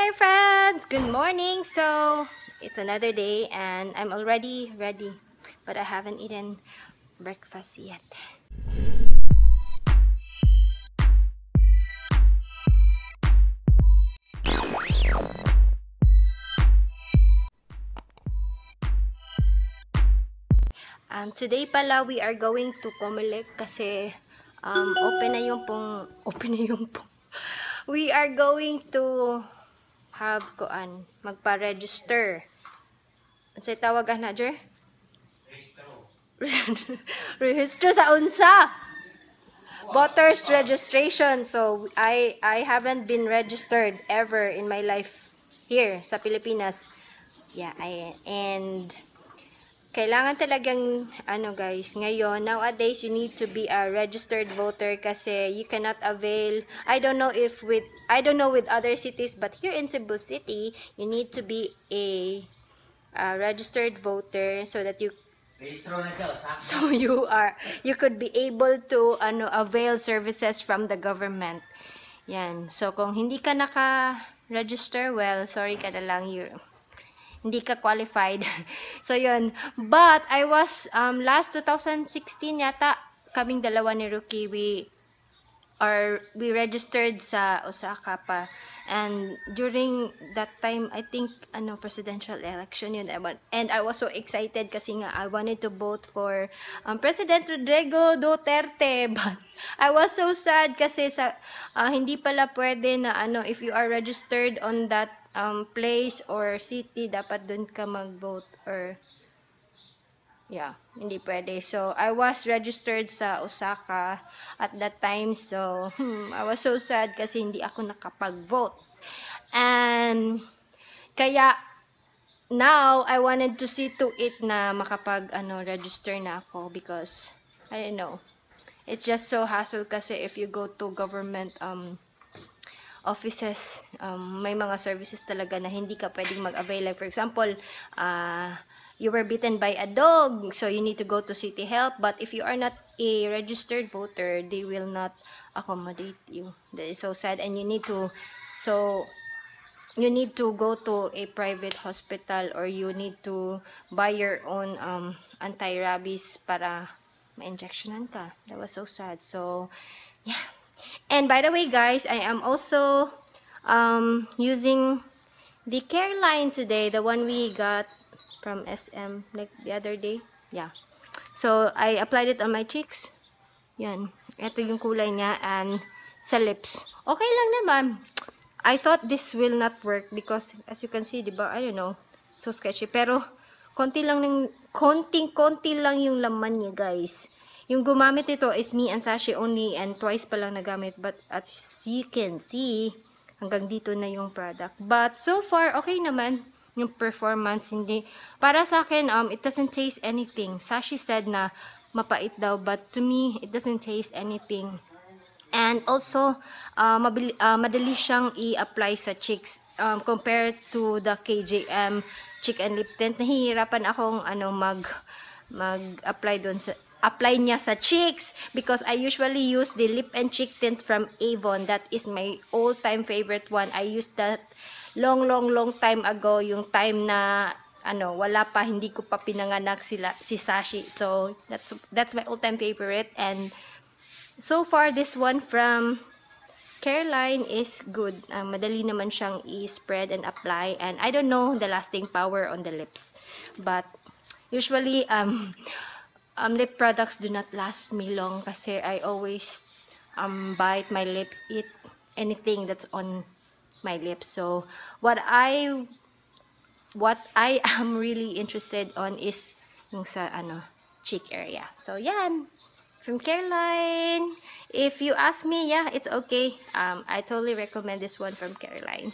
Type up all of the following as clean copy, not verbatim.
Hey friends! Good morning! So, it's another day and I'm already ready, but I haven't eaten breakfast yet. Today pala we are going to Comelec kasi open na yung pong we are going to have magpa-register. Ano sa'y tawagan na, Jer? Register sa unsa? Voters registration. So, I haven't been registered ever in my life here sa Pilipinas. Yeah, and kailangan talagang guys, ngayon nowadays you need to be a registered voter kasi you cannot avail. I don't know with other cities, but here in Cebu City, you need to be a registered voter so that you could be able to avail services from the government. Yan. So kung hindi ka naka-register, well, sorry ka na lang, hindi ka qualified. So yun. But I was last 2016 yata, kaming dalawa ni Rookie, we registered sa Osaka pa. And during that time, I think presidential election yun. And I was so excited kasi nga I wanted to vote for President Rodrigo Duterte. But I was so sad kasi hindi pala pwede na if you are registered on that place or city, dapat dun ka mag-vote or yeah, hindi pwede. So, I was registered sa Osaka at that time. So, I was so sad kasi hindi ako nakapag-vote. And, kaya, now, I wanted to see to it na register na ako because, I don't know, it's just so hassle kasi if you go to government offices, may mga services talaga na hindi ka pwedeng mag-avail. Like, for example, you were bitten by a dog, so you need to go to City Health. But if you are not a registered voter, they will not accommodate you. That is so sad. And you need to go to a private hospital or you need to buy your own anti-rabies para ma-injectionan ka. That was so sad. So, yeah. And by the way, guys, I am also using the Careline today, the one we got from SM like the other day. Yeah. So, I applied it on my cheeks. Yan. Ito yung kulay niya and sa lips. Okay lang naman. I thought this will not work because as you can see, diba, I don't know, so sketchy. Pero, konti lang yung laman niya, guys. Yung gumamit ito is me and Sashi only and twice pa lang nagamit. But as you can see, hanggang dito na yung product. But so far, okay naman yung performance. Hindi. Para sa akin, it doesn't taste anything. Sashi said na mapait daw, but to me, it doesn't taste anything. And also, madali siyang i-apply sa cheeks. Compared to the KJM Cheek and Lip Tint, nahihirapan akong mag-apply doon sa niya sa cheeks because I usually use the Lip and Cheek Tint from Avon. That is my all-time favorite one. I used that long time ago, yung time na wala pa, hindi ko pa pinanganak si Sashi. So that's my all-time favorite. And so far this one from Careline is good. Madali naman siyang i-spread and apply, and I don't know the lasting power on the lips, but usually lip products do not last me long kasi I always bite my lips, eat anything that's on my lips. So what I am really interested on is yung sa cheek area. So yan, from Careline. If you ask me, yeah, it's okay. I totally recommend this one from Careline.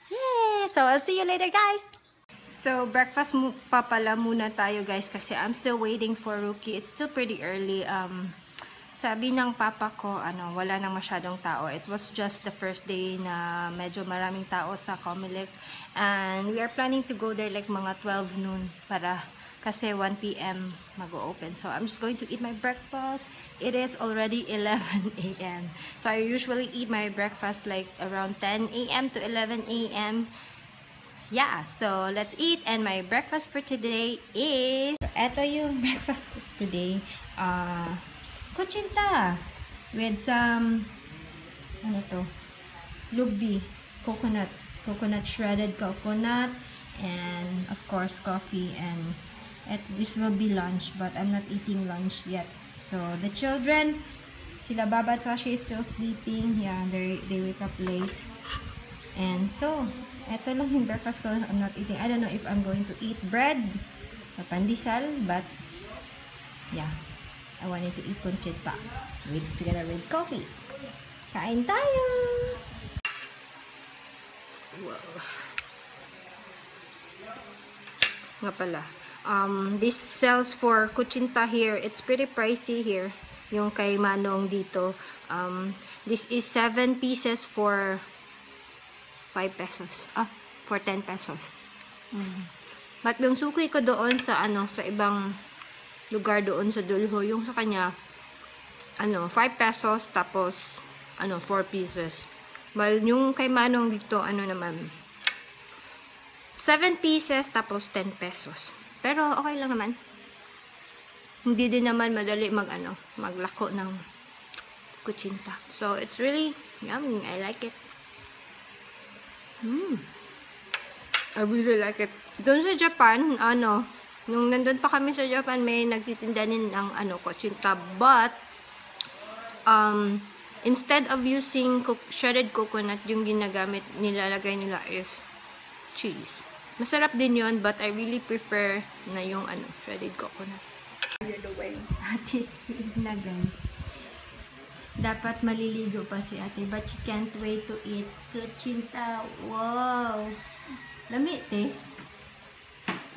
Yeah, so I'll see you later, guys. So, breakfast pa pala muna tayo, guys, kasi I'm still waiting for Rookie. It's still pretty early. Sabi ng papa ko, wala nang masyadong tao. It was just the first day na medyo maraming tao sa Comelec. And we are planning to go there like mga 12 noon para kasi 1 p.m. mag-open. So, I'm just going to eat my breakfast. It is already 11 a.m. So, I usually eat my breakfast like around 10 a.m. to 11 a.m. Yeah, so let's eat. And my breakfast for today is... Ito yung breakfast ko today. Kutsinta with some... Ano to? Lubi. Coconut, shredded coconut. And of course coffee, and this will be lunch, but I'm not eating lunch yet. So the children, sila Baba at Sashi is still sleeping. Yeah, they wake up late. And so eto lang yung breakfast ko. I'm not eating. I don't know if I'm going to eat bread or pandesal, but yeah, I wanted to eat kutsinta together with coffee. Kain tayo. Wow. Nga pala. This sells for kutsinta here. It's pretty pricey here. Yung kay Manong dito. This is 7 pieces for 5 pesos. For 10 pesos. But yung suki ko doon sa sa ibang lugar doon sa Dulho, yung sa kanya 5 pesos tapos 4 pieces. Well, yung kay Manong dito naman 7 pieces, tapos 10 pesos. Pero, okay lang naman. Hindi din naman madali maglako ng kutsinta. So, it's really yummy. I like it. I really like it. Doon sa Japan, nung nandun pa kami sa Japan, may nagtitinda din ng kutsinta. But, instead of using shredded coconut, yung nilalagay nila is cheese. Masarap din yun, but I really prefer na yung shredded coconut. You're the way. Ate, na guys. Dapat maliligo pa si ate, but she can't wait to eat kutsinta. Wow! Lamit eh.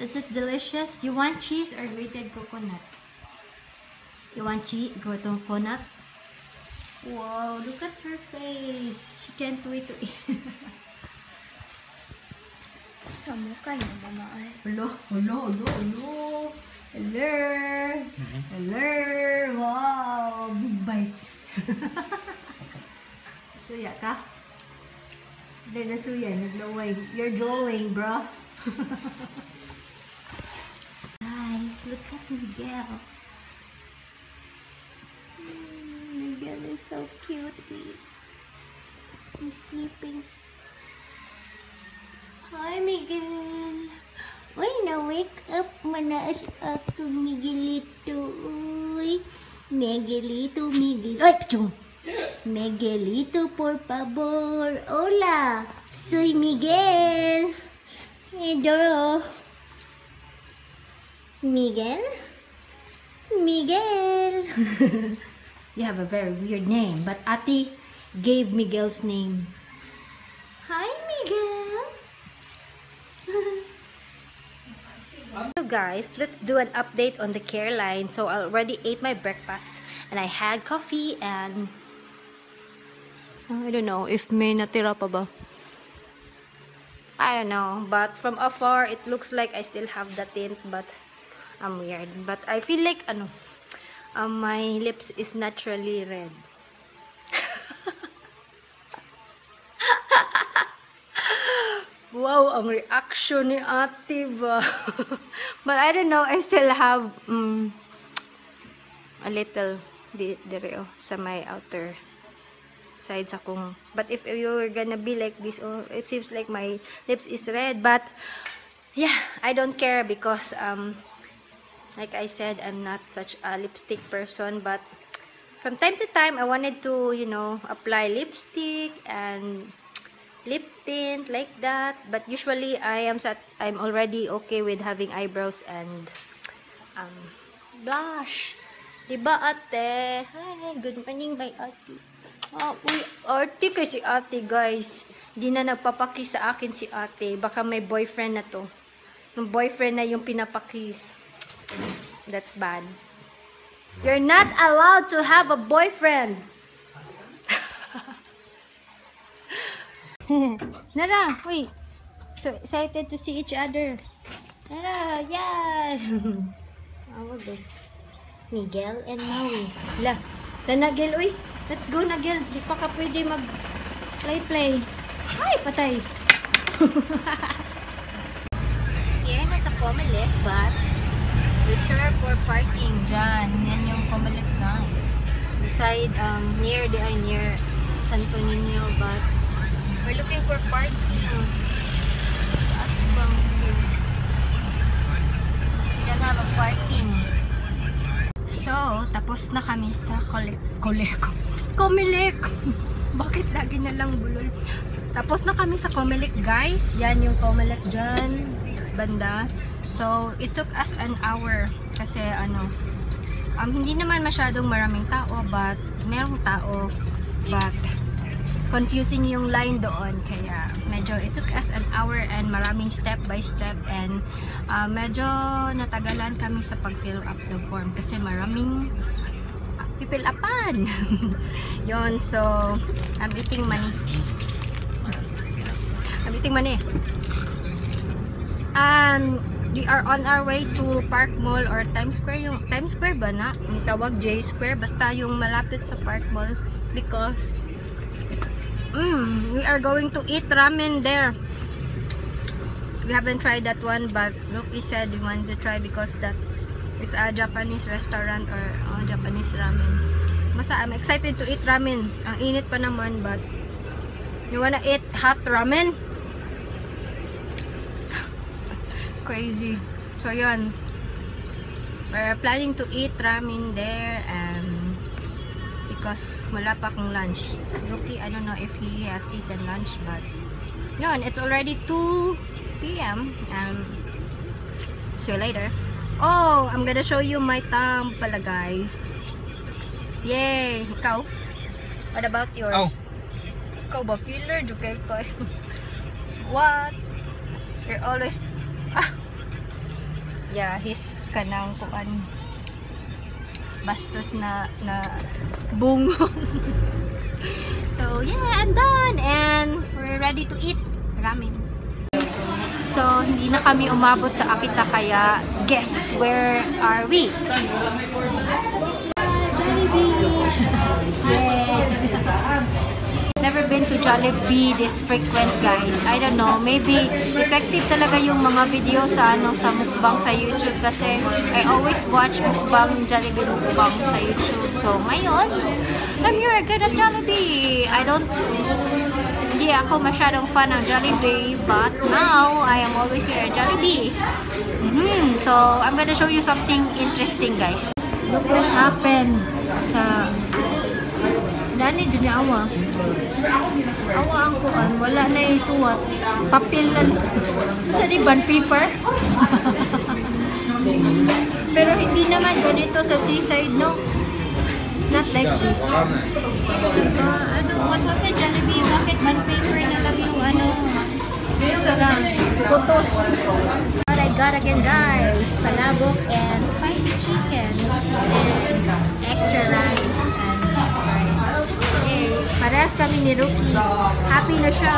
Is it delicious? You want cheese or grated coconut? You want cheese? Grated coconut? Wow! Look at her face. She can't wait to eat. Sa mukha niya mama ay. Hello. Wow, big bites. Suya ka? Hindi na suya, naglaway. You're drawing, bro. Guys, look at Miguel. Miguel is so cute. He's sleeping. Hi, Miguel. Uy, na-wake up manaas ako, Miguelito. Uy, Miguelito. Ay, pachong. Miguelito, por favor. Hola, soy Miguel. Hello. Miguel? You have a very weird name, but Ate gave Miguel's name. Hi, Miguel. So guys, let's do an update on the Careline. So I already ate my breakfast and I had coffee and I don't know if may natira pa ba. I don't know, but from afar it looks like I still have the tint, but I'm weird. But I feel like my lips is naturally red. Wow, ang reaction ni ate ba? But I don't know, I still have a little dire sa my outer sides akong. But if you're gonna be like this, it seems like my lips is red. But yeah, I don't care because like I said, I'm not such a lipstick person. But from time to time, I wanted to, apply lipstick and lip tint like that, but usually I'm already okay with having eyebrows and blush. Diba ate? Hi, good morning my ate. Uy, ate kasi ate guys. Di na nagpapakis sa akin si ate. Baka may boyfriend na to. Yung boyfriend na yung pinapakis. That's bad. You're not allowed to have a boyfriend. Nara, wait. So excited to see each other. Tara, yan! Awag eh. Miguel and Maui. La Nagel, uy! Let's go, Nagel! Di pa ka pwede mag-play. Ay, patay! Yan, nasa Comelec, but reserve for parking dyan. Yan yung Comelec, guys. Beside, near Santo Niño, but we're looking for parking. Saan bang here? We don't have a parking. So, tapos na kami sa Comelec. Bakit lagi na lang bulol? Tapos na kami sa Comelec, guys. Yan yung Comelec dyan, banda. So, it took us an hour. Kasi, hindi naman masyadong maraming tao, but merong tao. But, confusing yung line doon. Kaya, medyo, it took us an hour and maraming step by step. And, medyo natagalan kami sa pag-fill up the form. Kasi maraming pipil upan. Yon, so I'm eating money. We are on our way to Park Mall or Times Square. Yung Times Square ba na? Yung tawag J Square. Basta yung malapit sa Park Mall. Because we are going to eat ramen there. We haven't tried that one, but Loki said we wanted to try because it's a Japanese restaurant or Japanese ramen. Basta I'm excited to eat ramen. Ang init pa naman, but you wanna eat hot ramen? Crazy. So yun, we're planning to eat ramen there, and because wala pa akong lunch. Loki, I don't know if he has eaten lunch, but yun, it's already 2 p.m. See you later. Oh, I'm gonna show you my thumb pala, guys. Yay! Ikaw? What about yours? Oh. Ikaw ba? Filler? Okay, ko. What? You're always... Yeah, he's kanang kuan. Bastos na bungong. So, yeah, I'm done. And we're ready to eat ramen. So, hindi na kami umabot sa Akita, kaya guess where are we? Jollibee! Yeah! Never been to Jollibee this frequent, guys. I don't know, maybe effective talaga yung mga video sa sa mukbang sa YouTube, kasi I always watch mukbang, Jollibee mukbang sa YouTube. So, ngayon, I'm here again at Jollibee. Hindi ako masyadong fan ng Jollibee, but now I am always here at Jollibee. So I'm gonna show you something interesting, guys. Look what happened sa Dani dun niya awa ang kuan, wala na yung suwat, papel na sa ribbon paper. Pero hindi naman ganito sa seaside, no? Not like this. What happened, Jollibee? Bakit band paper na lang yung photos? What I got again, guys, palabok and spicy chicken and extra rice and rice. Okay, parehas kami ni Rookie. Happy na siya.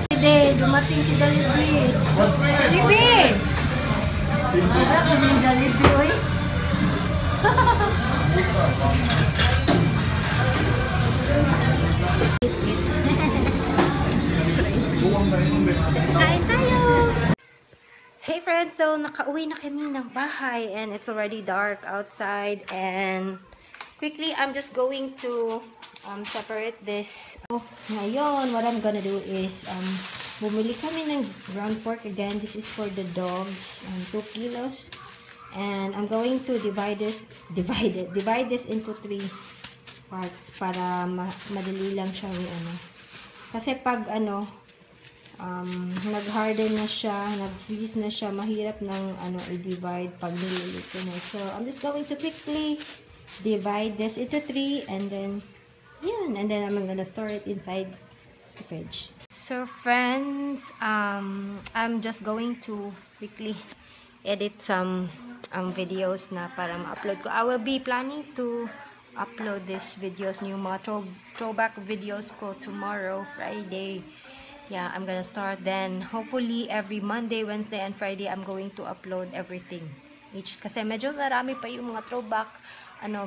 Today, dumating si Jollibee. Jollibee! Harap yung Jollibee, oy. Kain tayo! Hey friends, so nakauwi na kami ng bahay and it's already dark outside, and quickly I'm just going to separate this. Ngayon, what I'm gonna do is bumili kami ng ground pork again. This is for the dogs, 2 kilos. And I'm going to divide this into 3 parts para madali lang siya Kasi pag nag-harden na siya, nag-freeze na siya, mahirap ng i-divide pag niluluto na. So I'm just going to quickly divide this into 3, and then yun, and then I'm gonna store it inside the fridge. So friends, I'm just going to quickly edit some videos na para ma-upload ko. I will be planning to upload these videos, yung mga throwback videos ko tomorrow, Friday. yeah, I'm gonna start. Then, hopefully, every Monday, Wednesday, and Friday, I'm going to upload everything. Kasi medyo marami pa yung mga throwback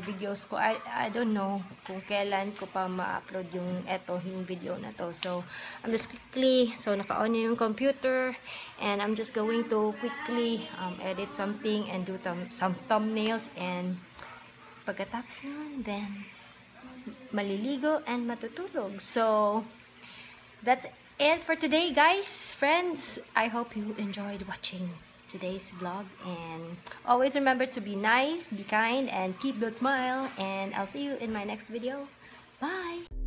videos ko. I don't know kung kailan ko pa ma-upload yung video na to. So, I'm just quickly, so naka-on yung computer, and I'm just going to quickly edit something and do some thumbnails, and pagkatapos nun, then maliligo and matutulog. So, that's it for today, guys, friends. I hope you enjoyed watching today's vlog, and always remember to be nice, be kind, and keep that smile, and I'll see you in my next video. Bye!